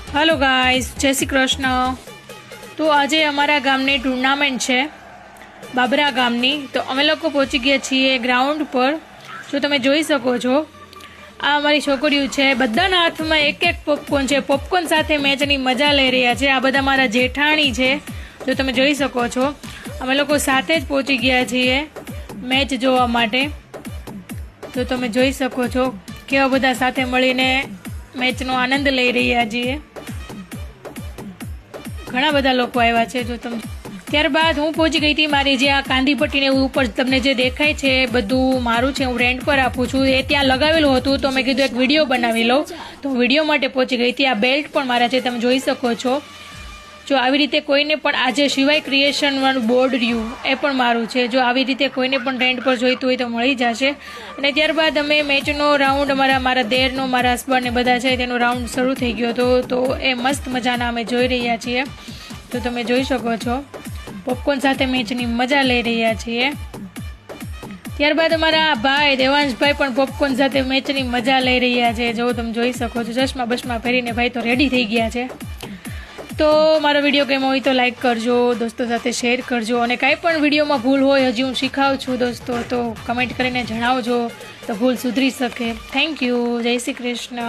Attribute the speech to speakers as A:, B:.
A: Hello guys, जय श्री कृष्ण। तो आज अमरा गामनी टूर्नामेंट है बाबरा गामनी। तो अमे लोग पहुंची गया छे ग्राउंड पर। जो तमे जोई सको छो आ अमारी छोकरीओ छे, बधाना हाथमां एक एक पॉपकॉर्न छे। पॉपकॉर्न साथे मैचनी मजा लई रह्या छे। आ बधा मारा जेठाणी छे, जो तमे जोई सको छो। अमे लोग साथे ज पहोंची गया छीए मैच जोवा माटे। तो तमे जोई सको छो केवा बधा साथे मळीने मैचनो आनंद लई रह्या छीए। घણા બધા લોકો આવ્યા છે। જો તમે ત્યારબાદ હું પહોંચી ગઈ હતી મારી જે આ કાંદીપટ્ટી ને ઉપર તમને જે દેખાય છે બધું મારું છે, હું રેન્ટ પર આપું છું। એ ત્યાં લગાવેલું હતું તો મેં કીધું એક વિડીયો બનાવી લઉં, તો વિડીયો માટે પહોંચી ગઈ હતી। આ બેલ્ટ પણ મારા છે, તમે જોઈ શકો છો। જો આવી રીતે કોઈને પણ આજે સિવાય ક્રિએશન વાળું બોર્ડ રહ્યું એ પણ મારું છે। જો આવી રીતે કોઈને પણ રેન્ટ પર જોઈતું હોય તો મળી જશે। અને ત્યારબાદ અમે મેચનો રાઉન્ડ મારા દેરનો, મારા હસબન્ડ ને બધા છે તેનો રાઉન્ડ શરૂ થઈ ગયો હતો। તો એ મસ્ત મજાના અમે જોઈ રહ્યા છીએ। તો તમે જોઈ શકો છો પોપકોર્ન સાથે મેચની મજા લઈ રહ્યા છીએ। ત્યારબાદ અમારા ભાઈ દેવાંશભાઈ પણ પોપકોર્ન સાથે મેચની મજા લઈ રહ્યા છે। જો તમે જોઈ શકો છો ચશ્મા બસમાં પહેરીને ભાઈ તો રેડી થઈ ગયા છે। તો મારો વિડીયો ગમ્યો હોય તો લાઈક કરજો, દોસ્તો સાથે શેર કરજો, અને કાંઈ પણ વિડીયોમાં ભૂલ હોય, હજી હું શીખાવું છું દોસ્તો, તો કમેન્ટ કરીને જણાવજો તો ભૂલ સુધરી શકે। થેન્ક યુ, જય શ્રી કૃષ્ણ।